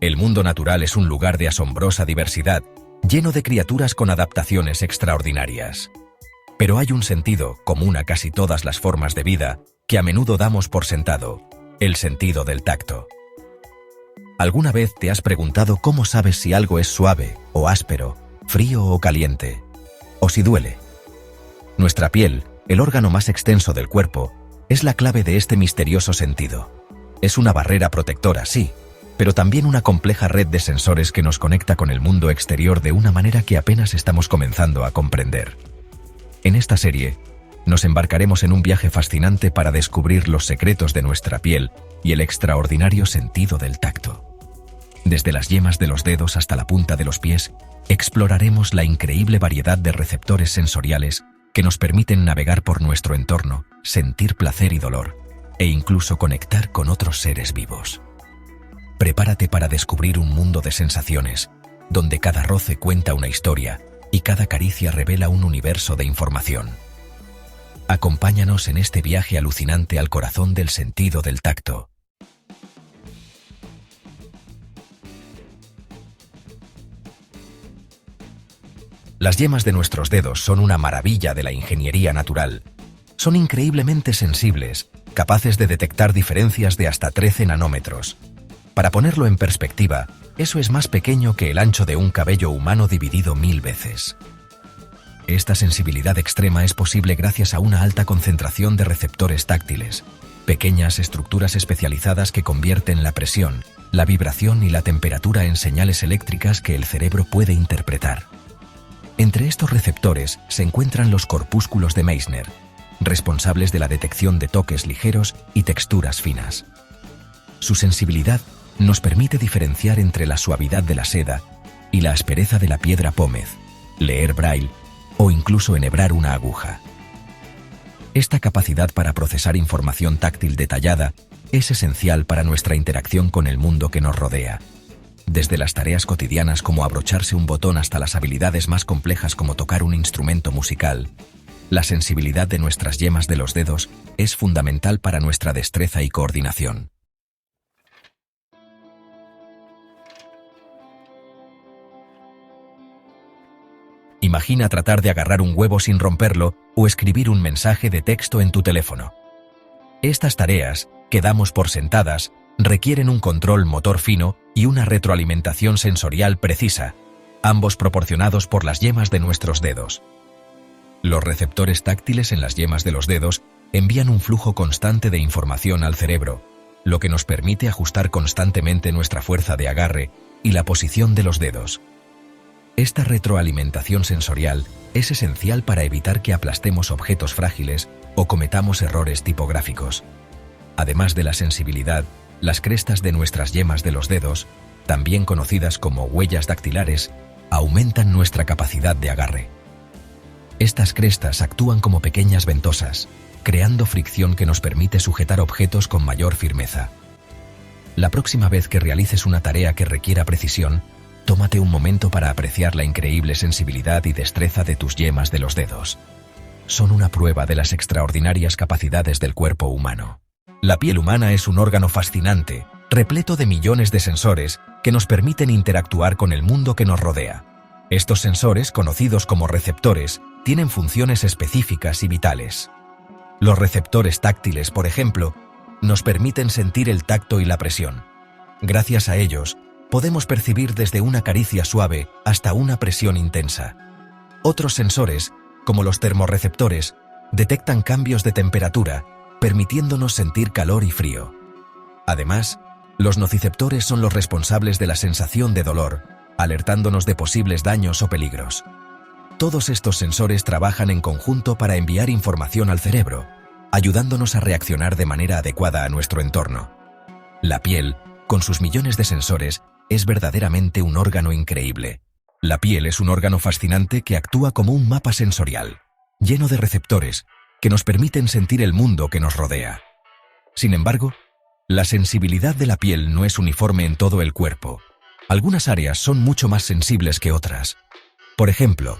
El mundo natural es un lugar de asombrosa diversidad, lleno de criaturas con adaptaciones extraordinarias. Pero hay un sentido, común a casi todas las formas de vida, que a menudo damos por sentado: el sentido del tacto. ¿Alguna vez te has preguntado cómo sabes si algo es suave o áspero, frío o caliente? O si duele. Nuestra piel, el órgano más extenso del cuerpo, es la clave de este misterioso sentido. Es una barrera protectora, sí, pero también una compleja red de sensores que nos conecta con el mundo exterior de una manera que apenas estamos comenzando a comprender. En esta serie, nos embarcaremos en un viaje fascinante para descubrir los secretos de nuestra piel y el extraordinario sentido del tacto. Desde las yemas de los dedos hasta la punta de los pies, exploraremos la increíble variedad de receptores sensoriales que nos permiten navegar por nuestro entorno, sentir placer y dolor, e incluso conectar con otros seres vivos. Prepárate para descubrir un mundo de sensaciones, donde cada roce cuenta una historia y cada caricia revela un universo de información. Acompáñanos en este viaje alucinante al corazón del sentido del tacto. Las yemas de nuestros dedos son una maravilla de la ingeniería natural. Son increíblemente sensibles, capaces de detectar diferencias de hasta 13 nanómetros. Para ponerlo en perspectiva, eso es más pequeño que el ancho de un cabello humano dividido 1000 veces. Esta sensibilidad extrema es posible gracias a una alta concentración de receptores táctiles, pequeñas estructuras especializadas que convierten la presión, la vibración y la temperatura en señales eléctricas que el cerebro puede interpretar. Entre estos receptores se encuentran los corpúsculos de Meissner, responsables de la detección de toques ligeros y texturas finas. Su sensibilidad nos permite diferenciar entre la suavidad de la seda y la aspereza de la piedra pómez, leer braille o incluso enhebrar una aguja. Esta capacidad para procesar información táctil detallada es esencial para nuestra interacción con el mundo que nos rodea. Desde las tareas cotidianas como abrocharse un botón hasta las habilidades más complejas como tocar un instrumento musical, la sensibilidad de nuestras yemas de los dedos es fundamental para nuestra destreza y coordinación. Imagina tratar de agarrar un huevo sin romperlo o escribir un mensaje de texto en tu teléfono. Estas tareas, que damos por sentadas, requieren un control motor fino y una retroalimentación sensorial precisa, ambos proporcionados por las yemas de nuestros dedos. Los receptores táctiles en las yemas de los dedos envían un flujo constante de información al cerebro, lo que nos permite ajustar constantemente nuestra fuerza de agarre y la posición de los dedos. Esta retroalimentación sensorial es esencial para evitar que aplastemos objetos frágiles o cometamos errores tipográficos. Además de la sensibilidad, las crestas de nuestras yemas de los dedos, también conocidas como huellas dactilares, aumentan nuestra capacidad de agarre. Estas crestas actúan como pequeñas ventosas, creando fricción que nos permite sujetar objetos con mayor firmeza. La próxima vez que realices una tarea que requiera precisión, tómate un momento para apreciar la increíble sensibilidad y destreza de tus yemas de los dedos. Son una prueba de las extraordinarias capacidades del cuerpo humano. La piel humana es un órgano fascinante, repleto de millones de sensores que nos permiten interactuar con el mundo que nos rodea. Estos sensores, conocidos como receptores, tienen funciones específicas y vitales. Los receptores táctiles, por ejemplo, nos permiten sentir el tacto y la presión. Gracias a ellos, podemos percibir desde una caricia suave hasta una presión intensa. Otros sensores, como los termorreceptores, detectan cambios de temperatura, permitiéndonos sentir calor y frío. Además, los nociceptores son los responsables de la sensación de dolor, alertándonos de posibles daños o peligros. Todos estos sensores trabajan en conjunto para enviar información al cerebro, ayudándonos a reaccionar de manera adecuada a nuestro entorno. La piel, con sus millones de sensores, es verdaderamente un órgano increíble. La piel es un órgano fascinante que actúa como un mapa sensorial, lleno de receptores, que nos permiten sentir el mundo que nos rodea. Sin embargo, la sensibilidad de la piel no es uniforme en todo el cuerpo. Algunas áreas son mucho más sensibles que otras. Por ejemplo,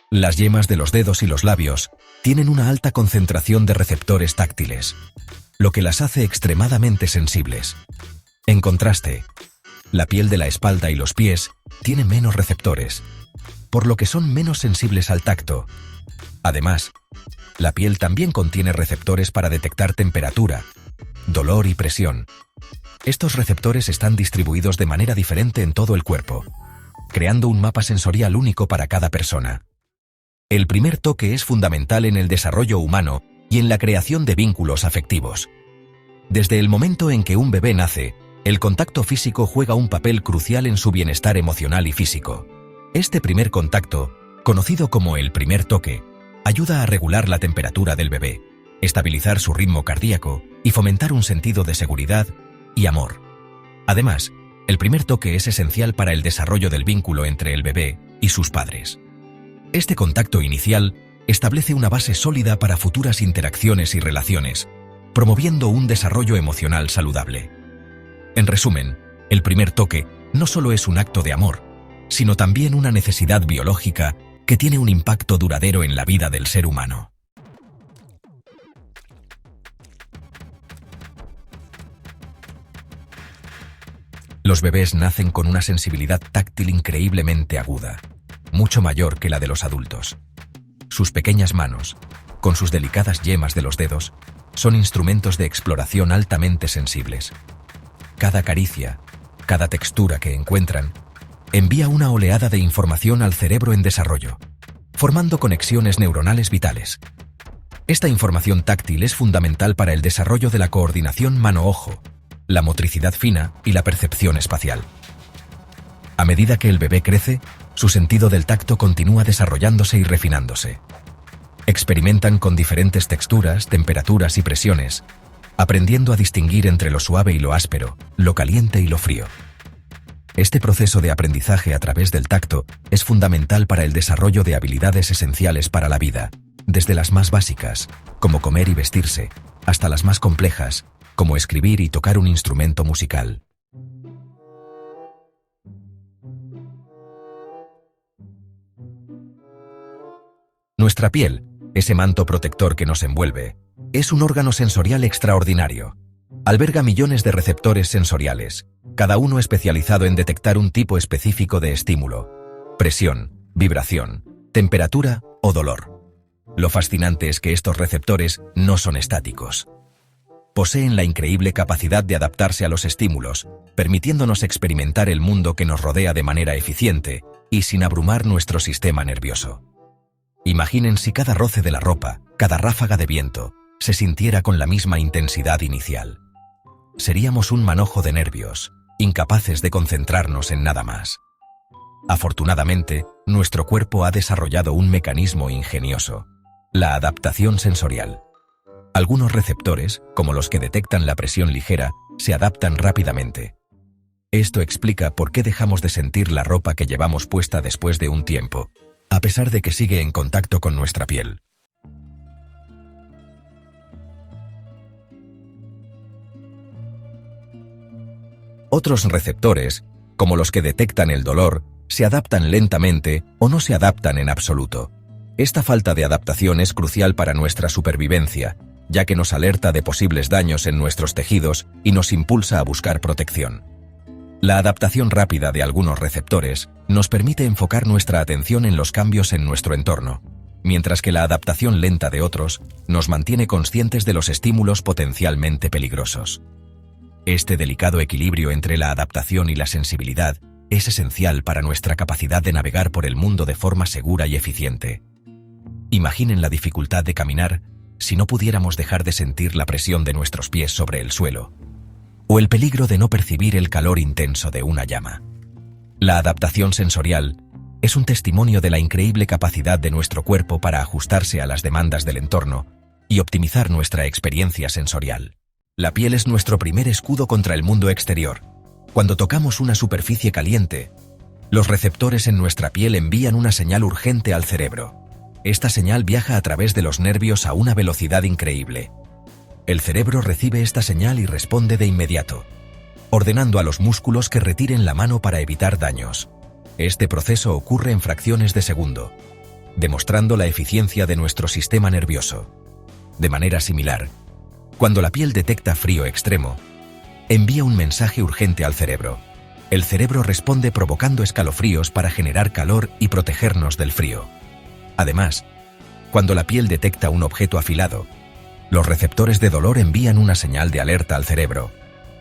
las yemas de los dedos y los labios tienen una alta concentración de receptores táctiles, lo que las hace extremadamente sensibles. En contraste, La piel de la espalda y los pies tiene menos receptores, por lo que son menos sensibles al tacto. Además, la piel también contiene receptores para detectar temperatura, dolor y presión. Estos receptores están distribuidos de manera diferente en todo el cuerpo, creando un mapa sensorial único para cada persona. El primer toque es fundamental en el desarrollo humano y en la creación de vínculos afectivos. Desde el momento en que un bebé nace, el contacto físico juega un papel crucial en su bienestar emocional y físico. Este primer contacto, conocido como el primer toque, ayuda a regular la temperatura del bebé, estabilizar su ritmo cardíaco y fomentar un sentido de seguridad y amor. Además, el primer toque es esencial para el desarrollo del vínculo entre el bebé y sus padres. Este contacto inicial establece una base sólida para futuras interacciones y relaciones, promoviendo un desarrollo emocional saludable. En resumen, el primer toque no solo es un acto de amor, sino también una necesidad biológica que tiene un impacto duradero en la vida del ser humano. Los bebés nacen con una sensibilidad táctil increíblemente aguda, mucho mayor que la de los adultos. Sus pequeñas manos, con sus delicadas yemas de los dedos, son instrumentos de exploración altamente sensibles. Cada caricia, cada textura que encuentran, envía una oleada de información al cerebro en desarrollo, formando conexiones neuronales vitales. Esta información táctil es fundamental para el desarrollo de la coordinación mano-ojo, la motricidad fina y la percepción espacial. A medida que el bebé crece, su sentido del tacto continúa desarrollándose y refinándose. Experimentan con diferentes texturas, temperaturas y presiones, aprendiendo a distinguir entre lo suave y lo áspero, lo caliente y lo frío. Este proceso de aprendizaje a través del tacto es fundamental para el desarrollo de habilidades esenciales para la vida, desde las más básicas, como comer y vestirse, hasta las más complejas, como escribir y tocar un instrumento musical. Nuestra piel, ese manto protector que nos envuelve, es un órgano sensorial extraordinario. Alberga millones de receptores sensoriales, cada uno especializado en detectar un tipo específico de estímulo: presión, vibración, temperatura o dolor. Lo fascinante es que estos receptores no son estáticos. Poseen la increíble capacidad de adaptarse a los estímulos, permitiéndonos experimentar el mundo que nos rodea de manera eficiente y sin abrumar nuestro sistema nervioso. Imaginen si cada roce de la ropa, cada ráfaga de viento, se sintiera con la misma intensidad inicial. Seríamos un manojo de nervios, incapaces de concentrarnos en nada más. Afortunadamente, nuestro cuerpo ha desarrollado un mecanismo ingenioso: la adaptación sensorial. Algunos receptores, como los que detectan la presión ligera, se adaptan rápidamente. Esto explica por qué dejamos de sentir la ropa que llevamos puesta después de un tiempo, a pesar de que sigue en contacto con nuestra piel. Otros receptores, como los que detectan el dolor, se adaptan lentamente o no se adaptan en absoluto. Esta falta de adaptación es crucial para nuestra supervivencia, ya que nos alerta de posibles daños en nuestros tejidos y nos impulsa a buscar protección. La adaptación rápida de algunos receptores nos permite enfocar nuestra atención en los cambios en nuestro entorno, mientras que la adaptación lenta de otros nos mantiene conscientes de los estímulos potencialmente peligrosos. Este delicado equilibrio entre la adaptación y la sensibilidad es esencial para nuestra capacidad de navegar por el mundo de forma segura y eficiente. Imaginen la dificultad de caminar si no pudiéramos dejar de sentir la presión de nuestros pies sobre el suelo, o el peligro de no percibir el calor intenso de una llama. La adaptación sensorial es un testimonio de la increíble capacidad de nuestro cuerpo para ajustarse a las demandas del entorno y optimizar nuestra experiencia sensorial. La piel es nuestro primer escudo contra el mundo exterior. Cuando tocamos una superficie caliente, los receptores en nuestra piel envían una señal urgente al cerebro. Esta señal viaja a través de los nervios a una velocidad increíble. El cerebro recibe esta señal y responde de inmediato, ordenando a los músculos que retiren la mano para evitar daños. Este proceso ocurre en fracciones de segundo, demostrando la eficiencia de nuestro sistema nervioso. De manera similar, cuando la piel detecta frío extremo, envía un mensaje urgente al cerebro: El cerebro responde provocando escalofríos para generar calor y protegernos del frío. Además, cuando la piel detecta un objeto afilado, los receptores de dolor envían una señal de alerta al cerebro.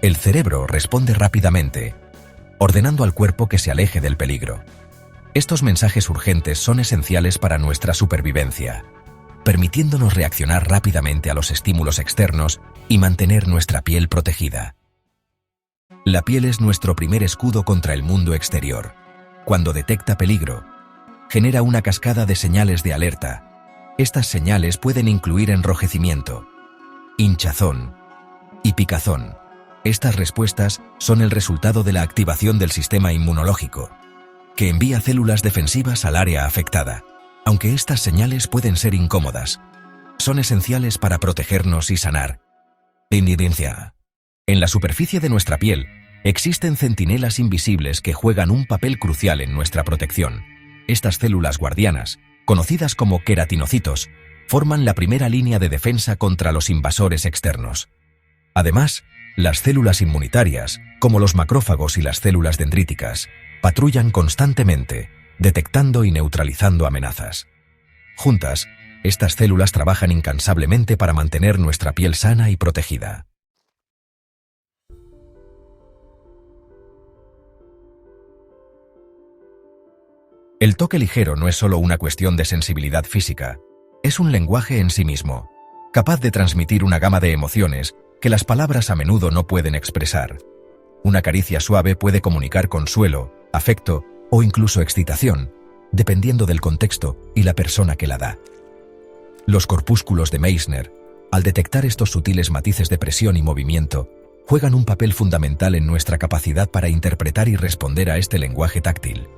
El cerebro responde rápidamente, ordenando al cuerpo que se aleje del peligro. Estos mensajes urgentes son esenciales para nuestra supervivencia, permitiéndonos reaccionar rápidamente a los estímulos externos y mantener nuestra piel protegida. La piel es nuestro primer escudo contra el mundo exterior. Cuando detecta peligro, genera una cascada de señales de alerta. Estas señales pueden incluir enrojecimiento, hinchazón y picazón. Estas respuestas son el resultado de la activación del sistema inmunológico, que envía células defensivas al área afectada. Aunque estas señales pueden ser incómodas, son esenciales para protegernos y sanar. Evidencia. En la superficie de nuestra piel existen centinelas invisibles que juegan un papel crucial en nuestra protección. Estas células guardianas, conocidas como queratinocitos, forman la primera línea de defensa contra los invasores externos. Además, las células inmunitarias, como los macrófagos y las células dendríticas, patrullan constantemente, detectando y neutralizando amenazas. Juntas, estas células trabajan incansablemente para mantener nuestra piel sana y protegida. El toque ligero no es solo una cuestión de sensibilidad física, es un lenguaje en sí mismo, capaz de transmitir una gama de emociones que las palabras a menudo no pueden expresar. Una caricia suave puede comunicar consuelo, afecto o incluso excitación, dependiendo del contexto y la persona que la da. Los corpúsculos de Meissner, al detectar estos sutiles matices de presión y movimiento, juegan un papel fundamental en nuestra capacidad para interpretar y responder a este lenguaje táctil.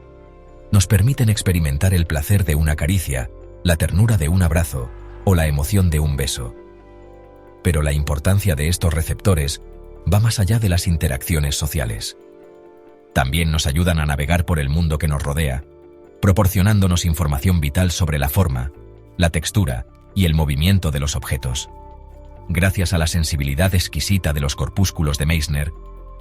Nos permiten experimentar el placer de una caricia, la ternura de un abrazo o la emoción de un beso. Pero la importancia de estos receptores va más allá de las interacciones sociales. También nos ayudan a navegar por el mundo que nos rodea, proporcionándonos información vital sobre la forma, la textura y el movimiento de los objetos. Gracias a la sensibilidad exquisita de los corpúsculos de Meissner,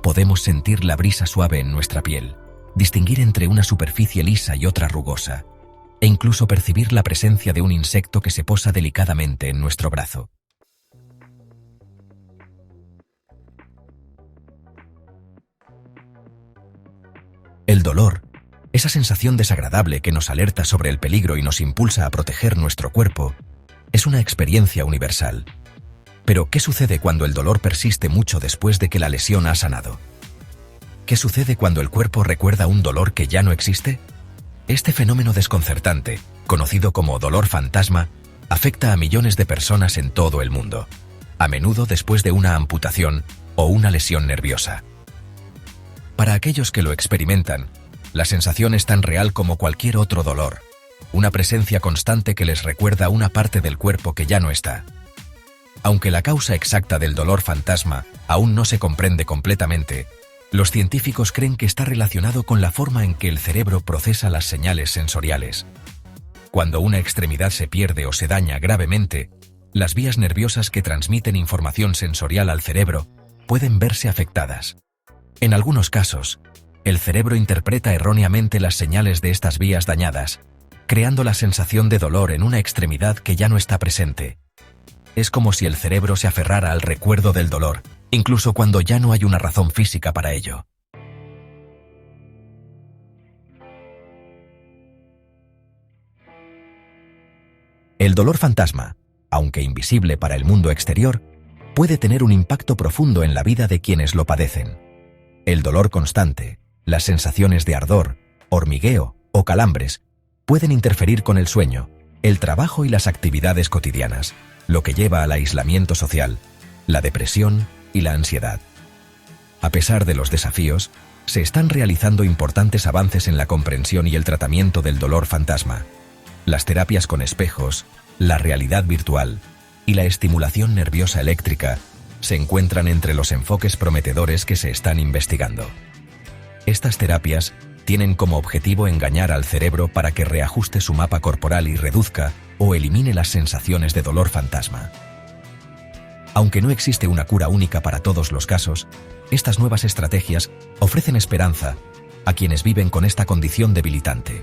podemos sentir la brisa suave en nuestra piel, distinguir entre una superficie lisa y otra rugosa, e incluso percibir la presencia de un insecto que se posa delicadamente en nuestro brazo. El dolor, esa sensación desagradable que nos alerta sobre el peligro y nos impulsa a proteger nuestro cuerpo, es una experiencia universal. Pero, ¿qué sucede cuando el dolor persiste mucho después de que la lesión ha sanado? ¿Qué sucede cuando el cuerpo recuerda un dolor que ya no existe? Este fenómeno desconcertante, conocido como dolor fantasma, afecta a millones de personas en todo el mundo, a menudo después de una amputación o una lesión nerviosa. Para aquellos que lo experimentan, la sensación es tan real como cualquier otro dolor, una presencia constante que les recuerda una parte del cuerpo que ya no está. Aunque la causa exacta del dolor fantasma aún no se comprende completamente, los científicos creen que está relacionado con la forma en que el cerebro procesa las señales sensoriales. Cuando una extremidad se pierde o se daña gravemente, las vías nerviosas que transmiten información sensorial al cerebro pueden verse afectadas. En algunos casos, el cerebro interpreta erróneamente las señales de estas vías dañadas, creando la sensación de dolor en una extremidad que ya no está presente. Es como si el cerebro se aferrara al recuerdo del dolor, incluso cuando ya no hay una razón física para ello. El dolor fantasma, aunque invisible para el mundo exterior, puede tener un impacto profundo en la vida de quienes lo padecen. El dolor constante, las sensaciones de ardor, hormigueo o calambres pueden interferir con el sueño, el trabajo y las actividades cotidianas, lo que lleva al aislamiento social, la depresión y la ansiedad. A pesar de los desafíos, se están realizando importantes avances en la comprensión y el tratamiento del dolor fantasma. Las terapias con espejos, la realidad virtual y la estimulación nerviosa eléctrica se encuentran entre los enfoques prometedores que se están investigando. Estas terapias tienen como objetivo engañar al cerebro para que reajuste su mapa corporal y reduzca o elimine las sensaciones de dolor fantasma. Aunque no existe una cura única para todos los casos, Estas nuevas estrategias ofrecen esperanza a quienes viven con esta condición debilitante.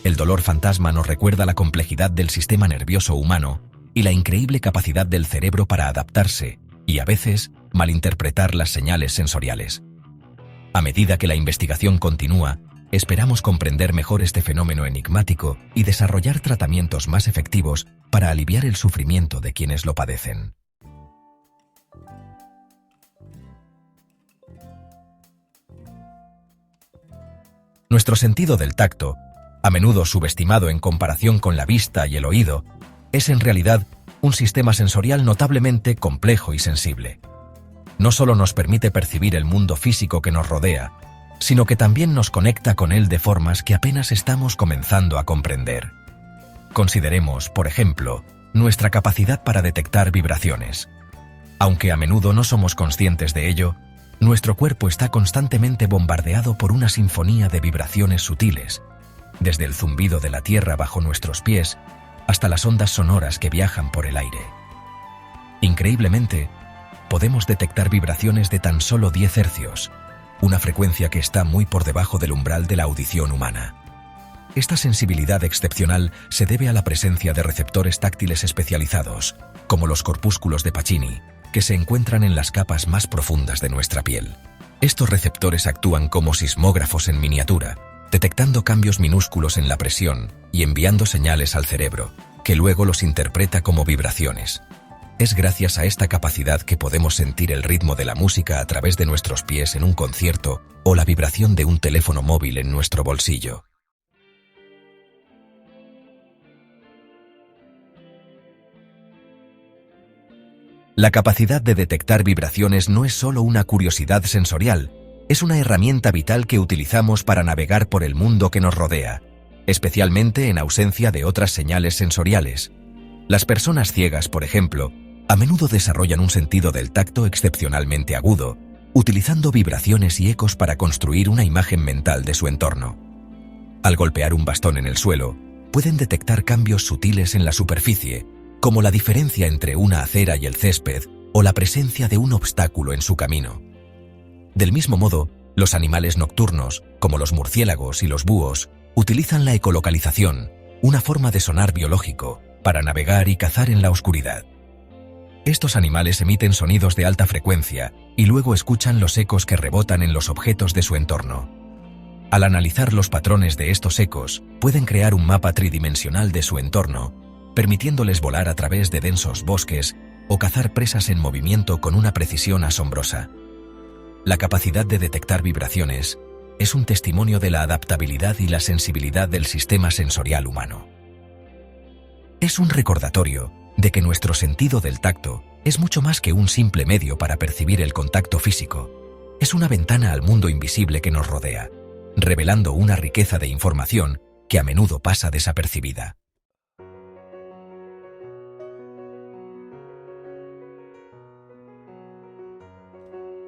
El dolor fantasma nos recuerda la complejidad del sistema nervioso humano y la increíble capacidad del cerebro para adaptarse y, a veces, malinterpretar las señales sensoriales. A medida que la investigación continúa, esperamos comprender mejor este fenómeno enigmático y desarrollar tratamientos más efectivos para aliviar el sufrimiento de quienes lo padecen. Nuestro sentido del tacto, a menudo subestimado en comparación con la vista y el oído, es en realidad un sistema sensorial notablemente complejo y sensible. No solo nos permite percibir el mundo físico que nos rodea, sino que también nos conecta con él de formas que apenas estamos comenzando a comprender. Consideremos, por ejemplo, nuestra capacidad para detectar vibraciones. Aunque a menudo no somos conscientes de ello, nuestro cuerpo está constantemente bombardeado por una sinfonía de vibraciones sutiles, desde el zumbido de la tierra bajo nuestros pies hasta las ondas sonoras que viajan por el aire. Increíblemente, podemos detectar vibraciones de tan solo 10 hercios, una frecuencia que está muy por debajo del umbral de la audición humana. Esta sensibilidad excepcional se debe a la presencia de receptores táctiles especializados, como los corpúsculos de Pacini, que se encuentran en las capas más profundas de nuestra piel. Estos receptores actúan como sismógrafos en miniatura, detectando cambios minúsculos en la presión y enviando señales al cerebro, que luego los interpreta como vibraciones. Es gracias a esta capacidad que podemos sentir el ritmo de la música a través de nuestros pies en un concierto o la vibración de un teléfono móvil en nuestro bolsillo. La capacidad de detectar vibraciones no es solo una curiosidad sensorial, es una herramienta vital que utilizamos para navegar por el mundo que nos rodea, especialmente en ausencia de otras señales sensoriales. Las personas ciegas, por ejemplo, a menudo desarrollan un sentido del tacto excepcionalmente agudo, utilizando vibraciones y ecos para construir una imagen mental de su entorno. Al golpear un bastón en el suelo, pueden detectar cambios sutiles en la superficie, como la diferencia entre una acera y el césped o la presencia de un obstáculo en su camino. Del mismo modo, los animales nocturnos, como los murciélagos y los búhos, utilizan la ecolocalización, una forma de sonar biológico, para navegar y cazar en la oscuridad. Estos animales emiten sonidos de alta frecuencia y luego escuchan los ecos que rebotan en los objetos de su entorno. Al analizar los patrones de estos ecos, pueden crear un mapa tridimensional de su entorno, permitiéndoles volar a través de densos bosques o cazar presas en movimiento con una precisión asombrosa. La capacidad de detectar vibraciones es un testimonio de la adaptabilidad y la sensibilidad del sistema sensorial humano. Es un recordatorio de que nuestro sentido del tacto es mucho más que un simple medio para percibir el contacto físico. Es una ventana al mundo invisible que nos rodea, revelando una riqueza de información que a menudo pasa desapercibida.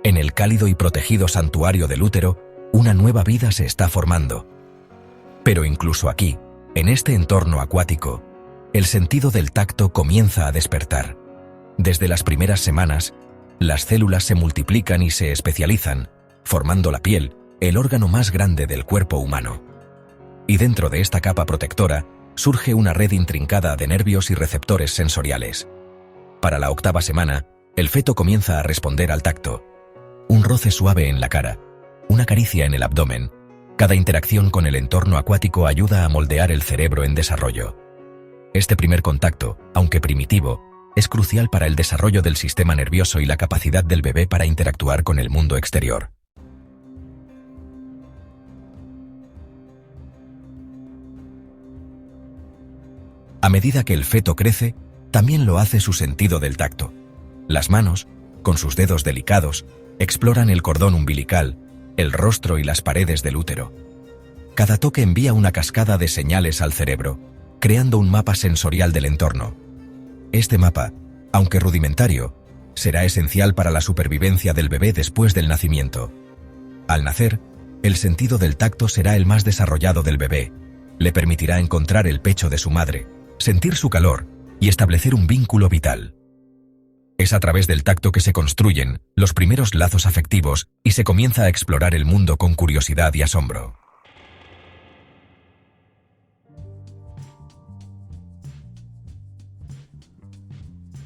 En el cálido y protegido santuario del útero, una nueva vida se está formando. Pero incluso aquí, en este entorno acuático, el sentido del tacto comienza a despertar. Desde las primeras semanas, las células se multiplican y se especializan, formando la piel, el órgano más grande del cuerpo humano. Y dentro de esta capa protectora, surge una red intrincada de nervios y receptores sensoriales. Para la 8ª semana, el feto comienza a responder al tacto. Un roce suave en la cara, una caricia en el abdomen. Cada interacción con el entorno acuático ayuda a moldear el cerebro en desarrollo. Este primer contacto, aunque primitivo, es crucial para el desarrollo del sistema nervioso y la capacidad del bebé para interactuar con el mundo exterior. A medida que el feto crece, también lo hace su sentido del tacto. Las manos, con sus dedos delicados, exploran el cordón umbilical, el rostro y las paredes del útero. Cada toque envía una cascada de señales al cerebro, creando un mapa sensorial del entorno. Este mapa, aunque rudimentario, será esencial para la supervivencia del bebé después del nacimiento. Al nacer, el sentido del tacto será el más desarrollado del bebé. Le permitirá encontrar el pecho de su madre, sentir su calor y establecer un vínculo vital. Es a través del tacto que se construyen los primeros lazos afectivos y se comienza a explorar el mundo con curiosidad y asombro.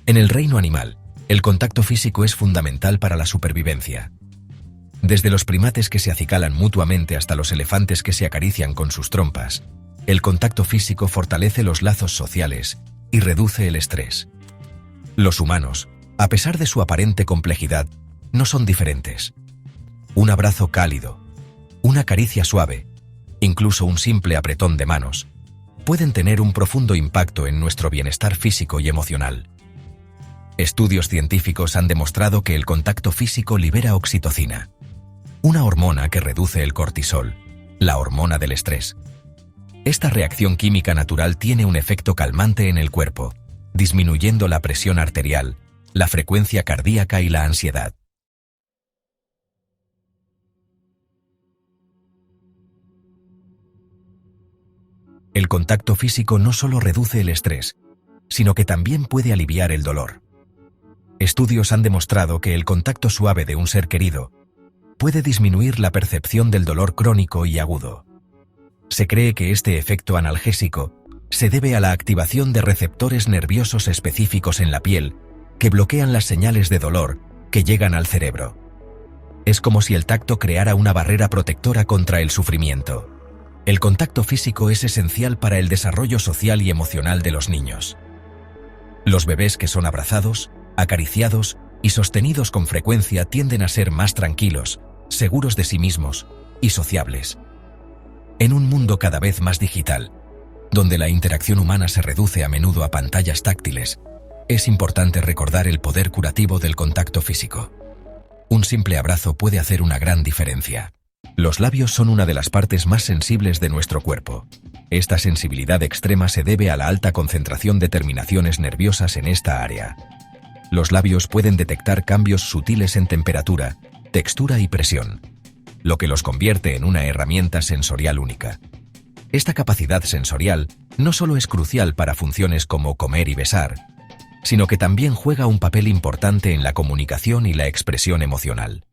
En el reino animal, el contacto físico es fundamental para la supervivencia. Desde los primates que se acicalan mutuamente hasta los elefantes que se acarician con sus trompas, el contacto físico fortalece los lazos sociales y reduce el estrés. Los humanos, a pesar de su aparente complejidad, no son diferentes. Un abrazo cálido, una caricia suave, incluso un simple apretón de manos, pueden tener un profundo impacto en nuestro bienestar físico y emocional. Estudios científicos han demostrado que el contacto físico libera oxitocina, una hormona que reduce el cortisol, la hormona del estrés. Esta reacción química natural tiene un efecto calmante en el cuerpo, disminuyendo la presión arterial, la frecuencia cardíaca y la ansiedad. El contacto físico no solo reduce el estrés, sino que también puede aliviar el dolor. Estudios han demostrado que el contacto suave de un ser querido puede disminuir la percepción del dolor crónico y agudo. Se cree que este efecto analgésico se debe a la activación de receptores nerviosos específicos en la piel que bloquean las señales de dolor que llegan al cerebro. Es como si el tacto creara una barrera protectora contra el sufrimiento. El contacto físico es esencial para el desarrollo social y emocional de los niños. Los bebés que son abrazados, acariciados y sostenidos con frecuencia tienden a ser más tranquilos, seguros de sí mismos y sociables. En un mundo cada vez más digital, donde la interacción humana se reduce a menudo a pantallas táctiles, es importante recordar el poder curativo del contacto físico. Un simple abrazo puede hacer una gran diferencia. Los labios son una de las partes más sensibles de nuestro cuerpo. Esta sensibilidad extrema se debe a la alta concentración de terminaciones nerviosas en esta área. Los labios pueden detectar cambios sutiles en temperatura, textura y presión, lo que los convierte en una herramienta sensorial única. Esta capacidad sensorial no solo es crucial para funciones como comer y besar, sino que también juega un papel importante en la comunicación y la expresión emocional.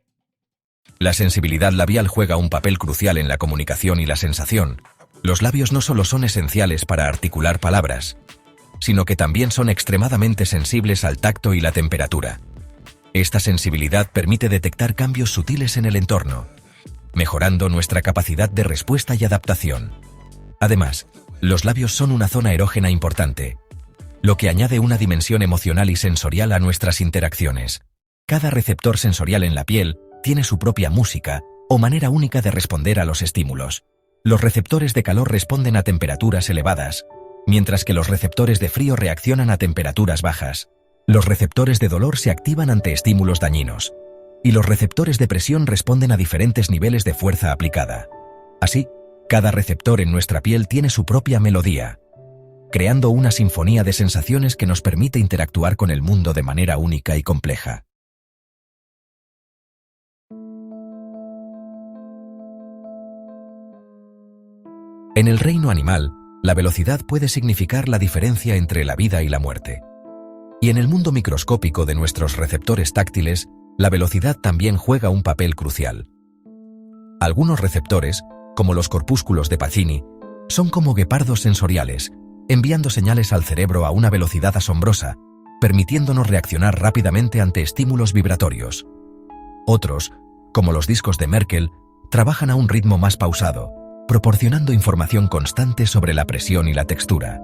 La sensibilidad labial juega un papel crucial en la comunicación y la sensación. Los labios no solo son esenciales para articular palabras, sino que también son extremadamente sensibles al tacto y la temperatura. Esta sensibilidad permite detectar cambios sutiles en el entorno, mejorando nuestra capacidad de respuesta y adaptación. Además, los labios son una zona erógena importante, lo que añade una dimensión emocional y sensorial a nuestras interacciones. Cada receptor sensorial en la piel tiene su propia música o manera única de responder a los estímulos. Los receptores de calor responden a temperaturas elevadas, mientras que los receptores de frío reaccionan a temperaturas bajas. Los receptores de dolor se activan ante estímulos dañinos, y los receptores de presión responden a diferentes niveles de fuerza aplicada. Así, cada receptor en nuestra piel tiene su propia melodía, creando una sinfonía de sensaciones que nos permite interactuar con el mundo de manera única y compleja. En el reino animal, la velocidad puede significar la diferencia entre la vida y la muerte. Y en el mundo microscópico de nuestros receptores táctiles, la velocidad también juega un papel crucial. Algunos receptores, como los corpúsculos de Pacini, son como guepardos sensoriales, enviando señales al cerebro a una velocidad asombrosa, permitiéndonos reaccionar rápidamente ante estímulos vibratorios. Otros, como los discos de Merkel, trabajan a un ritmo más pausado, proporcionando información constante sobre la presión y la textura.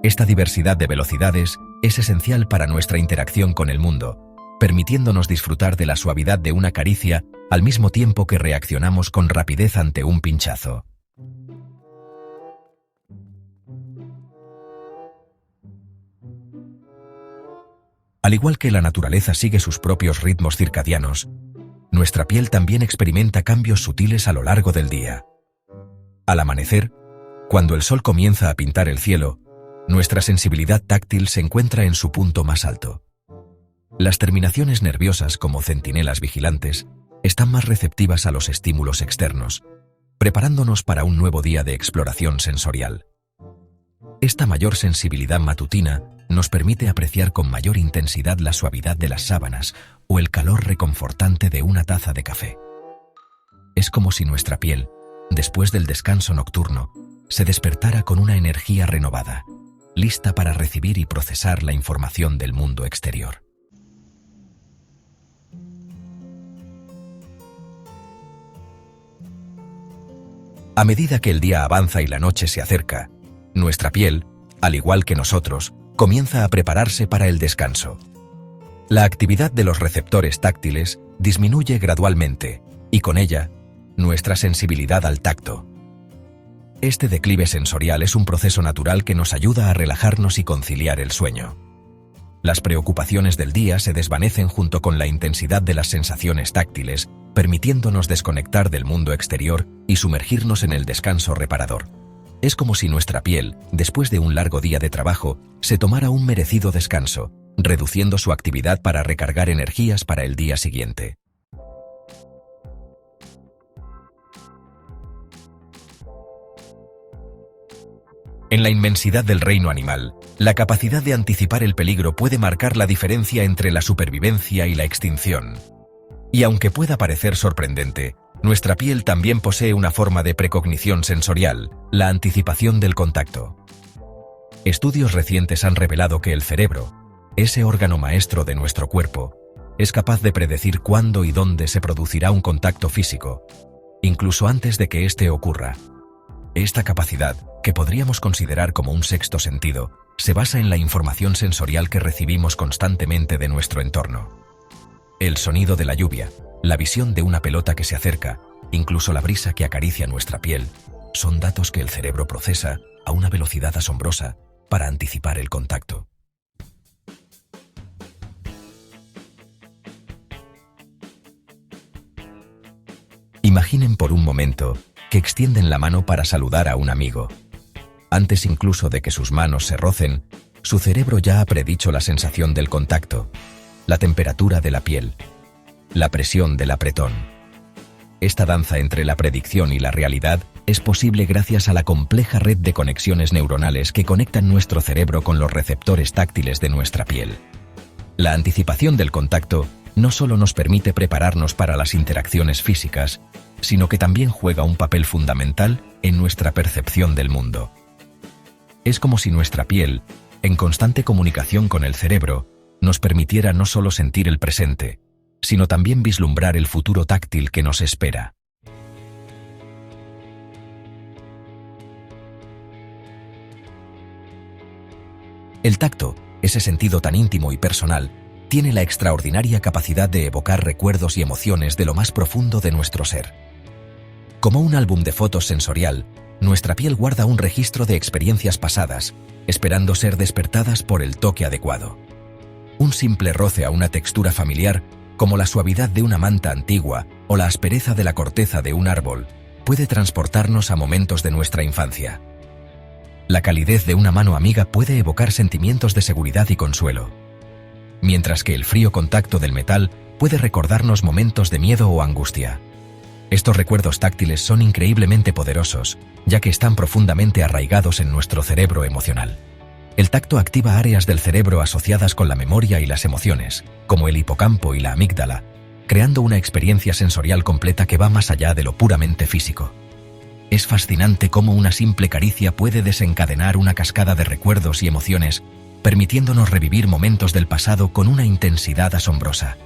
Esta diversidad de velocidades es esencial para nuestra interacción con el mundo, permitiéndonos disfrutar de la suavidad de una caricia al mismo tiempo que reaccionamos con rapidez ante un pinchazo. Al igual que la naturaleza sigue sus propios ritmos circadianos, nuestra piel también experimenta cambios sutiles a lo largo del día. Al amanecer, cuando el sol comienza a pintar el cielo, nuestra sensibilidad táctil se encuentra en su punto más alto. Las terminaciones nerviosas, como centinelas vigilantes, están más receptivas a los estímulos externos, preparándonos para un nuevo día de exploración sensorial. Esta mayor sensibilidad matutina nos permite apreciar con mayor intensidad la suavidad de las sábanas o el calor reconfortante de una taza de café. Es como si nuestra piel, después del descanso nocturno, se despertara con una energía renovada, lista para recibir y procesar la información del mundo exterior. A medida que el día avanza y la noche se acerca, nuestra piel, al igual que nosotros, comienza a prepararse para el descanso. La actividad de los receptores táctiles disminuye gradualmente y con ella, nuestra sensibilidad al tacto. Este declive sensorial es un proceso natural que nos ayuda a relajarnos y conciliar el sueño. Las preocupaciones del día se desvanecen junto con la intensidad de las sensaciones táctiles, permitiéndonos desconectar del mundo exterior y sumergirnos en el descanso reparador. Es como si nuestra piel, después de un largo día de trabajo, se tomara un merecido descanso, reduciendo su actividad para recargar energías para el día siguiente. En la inmensidad del reino animal, la capacidad de anticipar el peligro puede marcar la diferencia entre la supervivencia y la extinción. Y aunque pueda parecer sorprendente, nuestra piel también posee una forma de precognición sensorial, la anticipación del contacto. Estudios recientes han revelado que el cerebro, ese órgano maestro de nuestro cuerpo, es capaz de predecir cuándo y dónde se producirá un contacto físico, incluso antes de que éste ocurra. Esta capacidad, que podríamos considerar como un sexto sentido, se basa en la información sensorial que recibimos constantemente de nuestro entorno. El sonido de la lluvia, la visión de una pelota que se acerca, incluso la brisa que acaricia nuestra piel, son datos que el cerebro procesa a una velocidad asombrosa para anticipar el contacto. Imaginen por un momento que extienden la mano para saludar a un amigo. Antes incluso de que sus manos se rocen, su cerebro ya ha predicho la sensación del contacto, la temperatura de la piel, la presión del apretón. Esta danza entre la predicción y la realidad es posible gracias a la compleja red de conexiones neuronales que conectan nuestro cerebro con los receptores táctiles de nuestra piel. La anticipación del contacto no solo nos permite prepararnos para las interacciones físicas, sino que también juega un papel fundamental en nuestra percepción del mundo. Es como si nuestra piel, en constante comunicación con el cerebro, nos permitiera no solo sentir el presente, sino también vislumbrar el futuro táctil que nos espera. El tacto, ese sentido tan íntimo y personal, tiene la extraordinaria capacidad de evocar recuerdos y emociones de lo más profundo de nuestro ser. Como un álbum de fotos sensorial, nuestra piel guarda un registro de experiencias pasadas, esperando ser despertadas por el toque adecuado. Un simple roce a una textura familiar, como la suavidad de una manta antigua o la aspereza de la corteza de un árbol, puede transportarnos a momentos de nuestra infancia. La calidez de una mano amiga puede evocar sentimientos de seguridad y consuelo, mientras que el frío contacto del metal puede recordarnos momentos de miedo o angustia. Estos recuerdos táctiles son increíblemente poderosos, ya que están profundamente arraigados en nuestro cerebro emocional. El tacto activa áreas del cerebro asociadas con la memoria y las emociones, como el hipocampo y la amígdala, creando una experiencia sensorial completa que va más allá de lo puramente físico. Es fascinante cómo una simple caricia puede desencadenar una cascada de recuerdos y emociones, permitiéndonos revivir momentos del pasado con una intensidad asombrosa.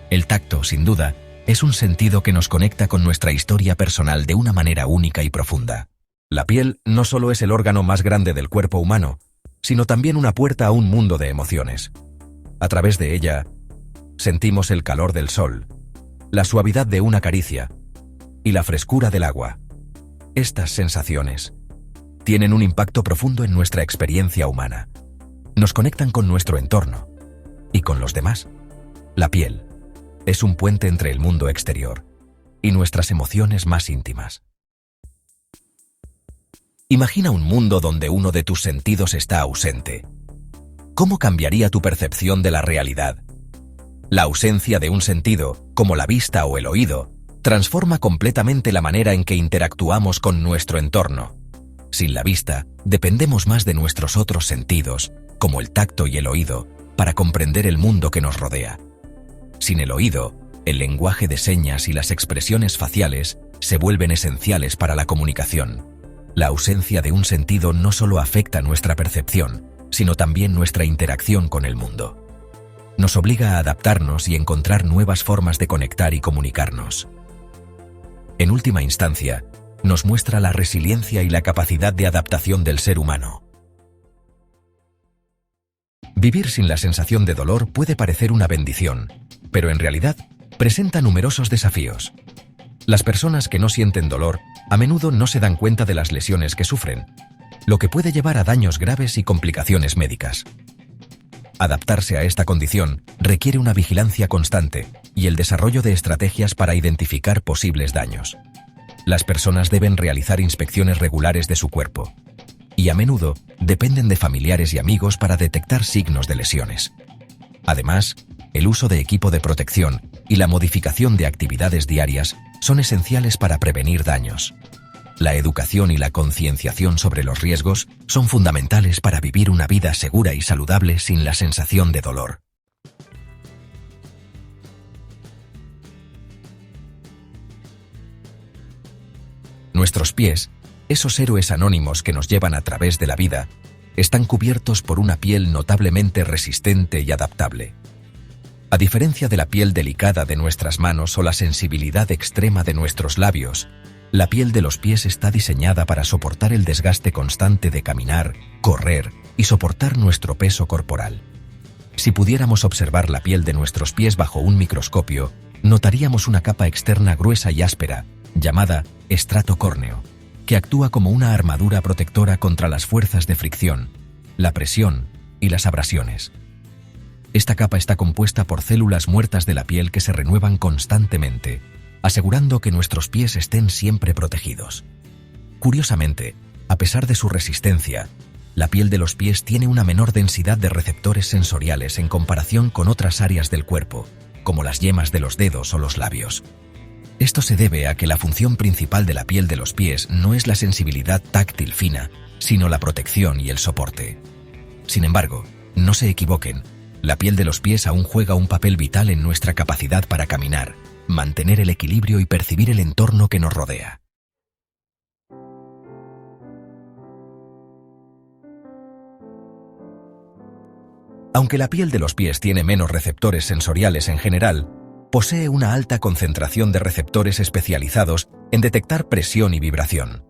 El tacto, sin duda, es un sentido que nos conecta con nuestra historia personal de una manera única y profunda. La piel no solo es el órgano más grande del cuerpo humano, sino también una puerta a un mundo de emociones. A través de ella, sentimos el calor del sol, la suavidad de una caricia y la frescura del agua. Estas sensaciones tienen un impacto profundo en nuestra experiencia humana. Nos conectan con nuestro entorno y con los demás. La piel es un puente entre el mundo exterior y nuestras emociones más íntimas. Imagina un mundo donde uno de tus sentidos está ausente. ¿Cómo cambiaría tu percepción de la realidad? La ausencia de un sentido, como la vista o el oído, transforma completamente la manera en que interactuamos con nuestro entorno. Sin la vista, dependemos más de nuestros otros sentidos, como el tacto y el oído, para comprender el mundo que nos rodea. Sin el oído, el lenguaje de señas y las expresiones faciales se vuelven esenciales para la comunicación. La ausencia de un sentido no solo afecta nuestra percepción, sino también nuestra interacción con el mundo. Nos obliga a adaptarnos y encontrar nuevas formas de conectar y comunicarnos. En última instancia, nos muestra la resiliencia y la capacidad de adaptación del ser humano. Vivir sin la sensación de dolor puede parecer una bendición, pero en realidad presenta numerosos desafíos. Las personas que no sienten dolor a menudo no se dan cuenta de las lesiones que sufren, lo que puede llevar a daños graves y complicaciones médicas. Adaptarse a esta condición requiere una vigilancia constante y el desarrollo de estrategias para identificar posibles daños. Las personas deben realizar inspecciones regulares de su cuerpo y a menudo dependen de familiares y amigos para detectar signos de lesiones. Además, el uso de equipo de protección y la modificación de actividades diarias son esenciales para prevenir daños. La educación y la concienciación sobre los riesgos son fundamentales para vivir una vida segura y saludable sin la sensación de dolor. Nuestros pies, esos héroes anónimos que nos llevan a través de la vida, están cubiertos por una piel notablemente resistente y adaptable. A diferencia de la piel delicada de nuestras manos o la sensibilidad extrema de nuestros labios, la piel de los pies está diseñada para soportar el desgaste constante de caminar, correr y soportar nuestro peso corporal. Si pudiéramos observar la piel de nuestros pies bajo un microscopio, notaríamos una capa externa gruesa y áspera, llamada estrato córneo, que actúa como una armadura protectora contra las fuerzas de fricción, la presión y las abrasiones. Esta capa está compuesta por células muertas de la piel que se renuevan constantemente, asegurando que nuestros pies estén siempre protegidos. Curiosamente, a pesar de su resistencia, la piel de los pies tiene una menor densidad de receptores sensoriales en comparación con otras áreas del cuerpo, como las yemas de los dedos o los labios. Esto se debe a que la función principal de la piel de los pies no es la sensibilidad táctil fina, sino la protección y el soporte. Sin embargo, no se equivoquen, la piel de los pies aún juega un papel vital en nuestra capacidad para caminar, mantener el equilibrio y percibir el entorno que nos rodea. Aunque la piel de los pies tiene menos receptores sensoriales en general, posee una alta concentración de receptores especializados en detectar presión y vibración.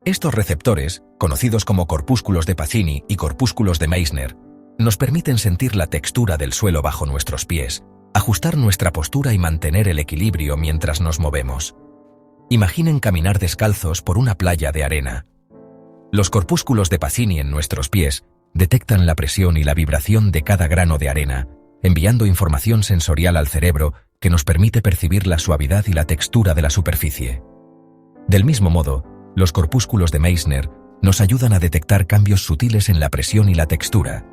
Estos receptores, conocidos como corpúsculos de Pacini y corpúsculos de Meissner, nos permiten sentir la textura del suelo bajo nuestros pies, ajustar nuestra postura y mantener el equilibrio mientras nos movemos. Imaginen caminar descalzos por una playa de arena. Los corpúsculos de Pacini en nuestros pies detectan la presión y la vibración de cada grano de arena, enviando información sensorial al cerebro que nos permite percibir la suavidad y la textura de la superficie. Del mismo modo, los corpúsculos de Meissner nos ayudan a detectar cambios sutiles en la presión y la textura,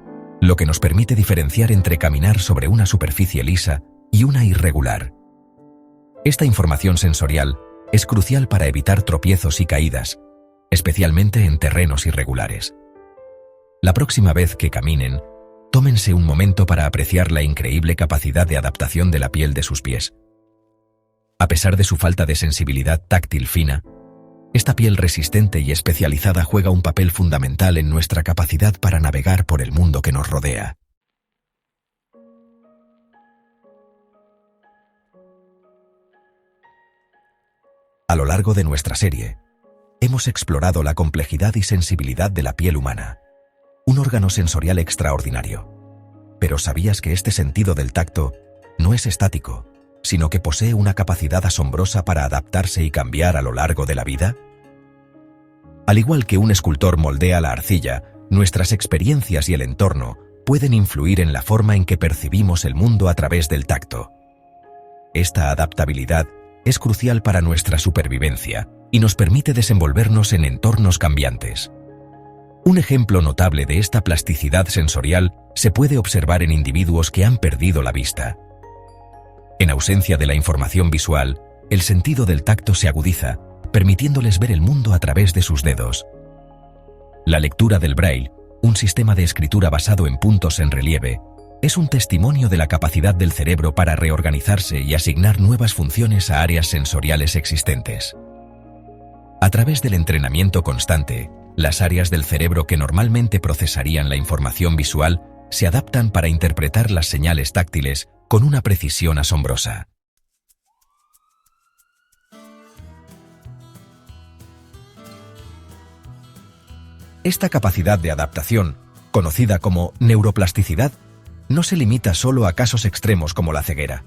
lo que nos permite diferenciar entre caminar sobre una superficie lisa y una irregular. Esta información sensorial es crucial para evitar tropiezos y caídas, especialmente en terrenos irregulares. La próxima vez que caminen, tómense un momento para apreciar la increíble capacidad de adaptación de la piel de sus pies. A pesar de su falta de sensibilidad táctil fina, esta piel resistente y especializada juega un papel fundamental en nuestra capacidad para navegar por el mundo que nos rodea. A lo largo de nuestra serie, hemos explorado la complejidad y sensibilidad de la piel humana, un órgano sensorial extraordinario. Pero ¿sabías que este sentido del tacto no es estático, sino que posee una capacidad asombrosa para adaptarse y cambiar a lo largo de la vida? Al igual que un escultor moldea la arcilla, nuestras experiencias y el entorno pueden influir en la forma en que percibimos el mundo a través del tacto. Esta adaptabilidad es crucial para nuestra supervivencia y nos permite desenvolvernos en entornos cambiantes. Un ejemplo notable de esta plasticidad sensorial se puede observar en individuos que han perdido la vista. En ausencia de la información visual, el sentido del tacto se agudiza, permitiéndoles ver el mundo a través de sus dedos, La lectura del Braille, un sistema de escritura basado en puntos en relieve, es un testimonio de la capacidad del cerebro para reorganizarse y asignar nuevas funciones a áreas sensoriales existentes. A través del entrenamiento constante, las áreas del cerebro que normalmente procesarían la información visual se adaptan para interpretar las señales táctiles con una precisión asombrosa. Esta capacidad de adaptación, conocida como neuroplasticidad, no se limita solo a casos extremos como la ceguera.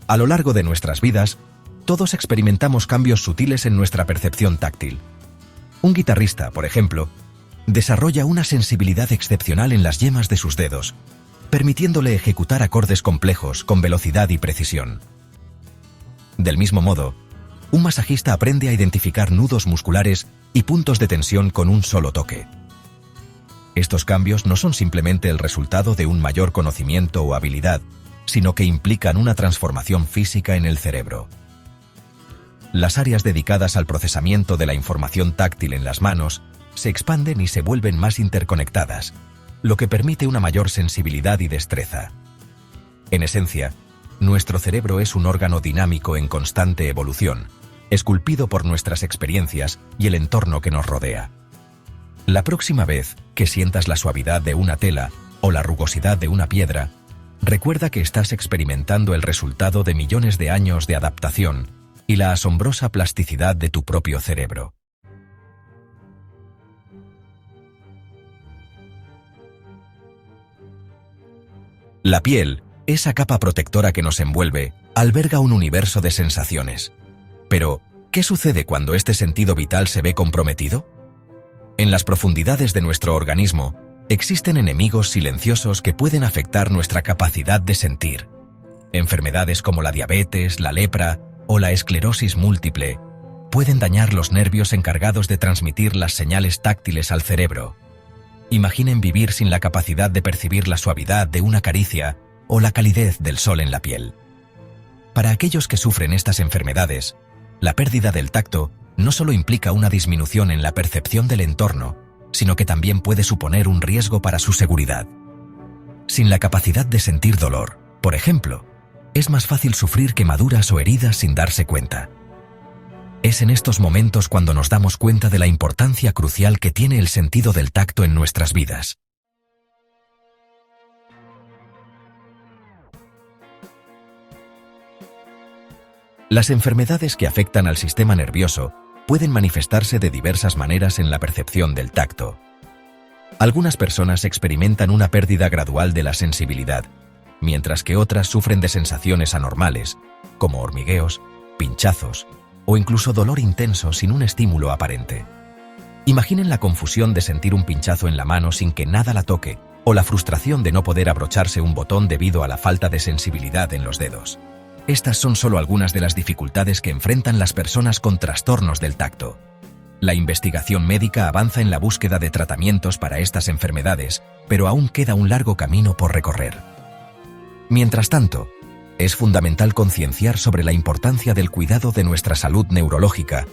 A lo largo de nuestras vidas, todos experimentamos cambios sutiles en nuestra percepción táctil. Un guitarrista, por ejemplo, desarrolla una sensibilidad excepcional en las yemas de sus dedos, permitiéndole ejecutar acordes complejos con velocidad y precisión. Del mismo modo, un masajista aprende a identificar nudos musculares y puntos de tensión con un solo toque. Estos cambios no son simplemente el resultado de un mayor conocimiento o habilidad, sino que implican una transformación física en el cerebro. Las áreas dedicadas al procesamiento de la información táctil en las manos se expanden y se vuelven más interconectadas, lo que permite una mayor sensibilidad y destreza. En esencia, nuestro cerebro es un órgano dinámico en constante evolución, esculpido por nuestras experiencias y el entorno que nos rodea. La próxima vez que sientas la suavidad de una tela o la rugosidad de una piedra, recuerda que estás experimentando el resultado de millones de años de adaptación y la asombrosa plasticidad de tu propio cerebro. La piel, esa capa protectora que nos envuelve, alberga un universo de sensaciones. Pero, ¿qué sucede cuando este sentido vital se ve comprometido? En las profundidades de nuestro organismo, existen enemigos silenciosos que pueden afectar nuestra capacidad de sentir. Enfermedades como la diabetes, la lepra o la esclerosis múltiple pueden dañar los nervios encargados de transmitir las señales táctiles al cerebro. Imaginen vivir sin la capacidad de percibir la suavidad de una caricia o la calidez del sol en la piel. Para aquellos que sufren estas enfermedades, la pérdida del tacto no solo implica una disminución en la percepción del entorno, sino que también puede suponer un riesgo para su seguridad. Sin la capacidad de sentir dolor, por ejemplo, es más fácil sufrir quemaduras o heridas sin darse cuenta. Es en estos momentos cuando nos damos cuenta de la importancia crucial que tiene el sentido del tacto en nuestras vidas. Las enfermedades que afectan al sistema nervioso pueden manifestarse de diversas maneras en la percepción del tacto. Algunas personas experimentan una pérdida gradual de la sensibilidad, mientras que otras sufren de sensaciones anormales, como hormigueos, pinchazos o incluso dolor intenso sin un estímulo aparente. Imaginen la confusión de sentir un pinchazo en la mano sin que nada la toque, o la frustración de no poder abrocharse un botón debido a la falta de sensibilidad en los dedos. Estas son solo algunas de las dificultades que enfrentan las personas con trastornos del tacto. La investigación médica avanza en la búsqueda de tratamientos para estas enfermedades, pero aún queda un largo camino por recorrer. Mientras tanto, es fundamental concienciar sobre la importancia del cuidado de nuestra salud neurológica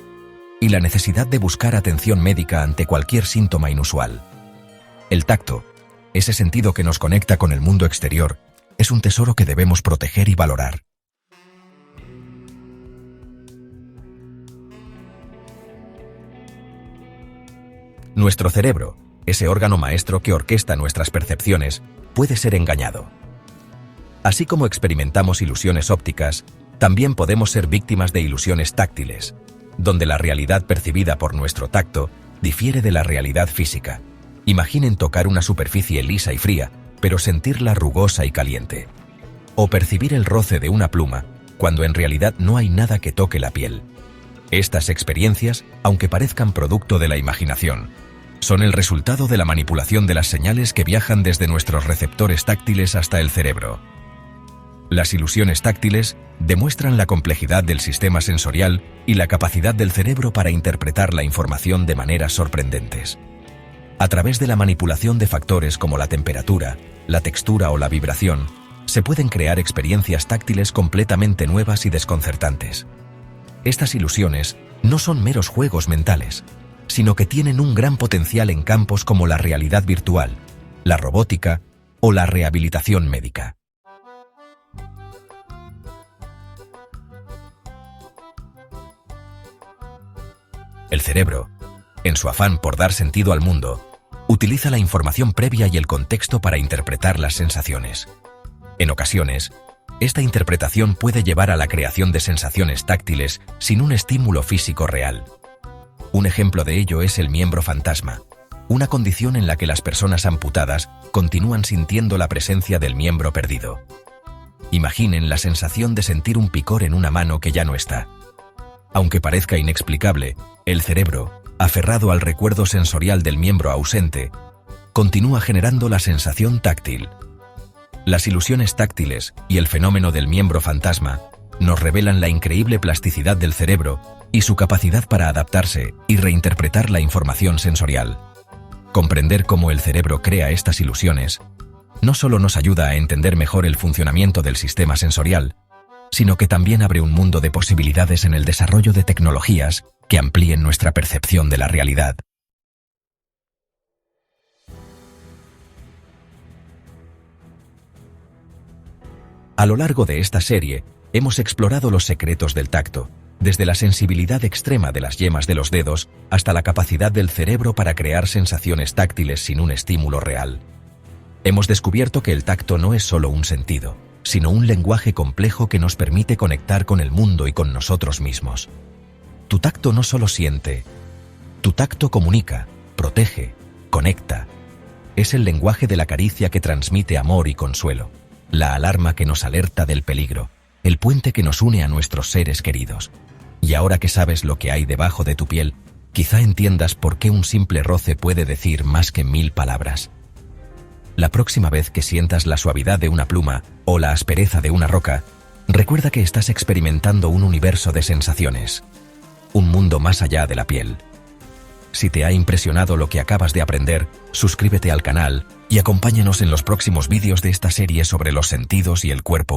y la necesidad de buscar atención médica ante cualquier síntoma inusual. El tacto, ese sentido que nos conecta con el mundo exterior, es un tesoro que debemos proteger y valorar. Nuestro cerebro, ese órgano maestro que orquesta nuestras percepciones, puede ser engañado. Así como experimentamos ilusiones ópticas, también podemos ser víctimas de ilusiones táctiles, donde la realidad percibida por nuestro tacto difiere de la realidad física. Imaginen tocar una superficie lisa y fría, pero sentirla rugosa y caliente. O percibir el roce de una pluma, cuando en realidad no hay nada que toque la piel. Estas experiencias, aunque parezcan producto de la imaginación, son el resultado de la manipulación de las señales que viajan desde nuestros receptores táctiles hasta el cerebro. Las ilusiones táctiles demuestran la complejidad del sistema sensorial y la capacidad del cerebro para interpretar la información de maneras sorprendentes. A través de la manipulación de factores como la temperatura, la textura o la vibración, se pueden crear experiencias táctiles completamente nuevas y desconcertantes. Estas ilusiones no son meros juegos mentales, sino que tienen un gran potencial en campos como la realidad virtual, la robótica o la rehabilitación médica. El cerebro, en su afán por dar sentido al mundo, utiliza la información previa y el contexto para interpretar las sensaciones. En ocasiones, esta interpretación puede llevar a la creación de sensaciones táctiles sin un estímulo físico real. Un ejemplo de ello es el miembro fantasma, una condición en la que las personas amputadas continúan sintiendo la presencia del miembro perdido. Imaginen la sensación de sentir un picor en una mano que ya no está. Aunque parezca inexplicable, el cerebro, aferrado al recuerdo sensorial del miembro ausente, continúa generando la sensación táctil. Las ilusiones táctiles y el fenómeno del miembro fantasma nos revelan la increíble plasticidad del cerebro y su capacidad para adaptarse y reinterpretar la información sensorial. Comprender cómo el cerebro crea estas ilusiones no solo nos ayuda a entender mejor el funcionamiento del sistema sensorial, sino que también abre un mundo de posibilidades en el desarrollo de tecnologías que amplíen nuestra percepción de la realidad. A lo largo de esta serie, hemos explorado los secretos del tacto, desde la sensibilidad extrema de las yemas de los dedos hasta la capacidad del cerebro para crear sensaciones táctiles sin un estímulo real. Hemos descubierto que el tacto no es solo un sentido, sino un lenguaje complejo que nos permite conectar con el mundo y con nosotros mismos. Tu tacto no solo siente, tu tacto comunica, protege, conecta. Es el lenguaje de la caricia que transmite amor y consuelo, la alarma que nos alerta del peligro, el puente que nos une a nuestros seres queridos. Y ahora que sabes lo que hay debajo de tu piel, quizá entiendas por qué un simple roce puede decir más que 1000 palabras. La próxima vez que sientas la suavidad de una pluma o la aspereza de una roca, recuerda que estás experimentando un universo de sensaciones, un mundo más allá de la piel. Si te ha impresionado lo que acabas de aprender, suscríbete al canal y acompáñanos en los próximos vídeos de esta serie sobre los sentidos y el cuerpo.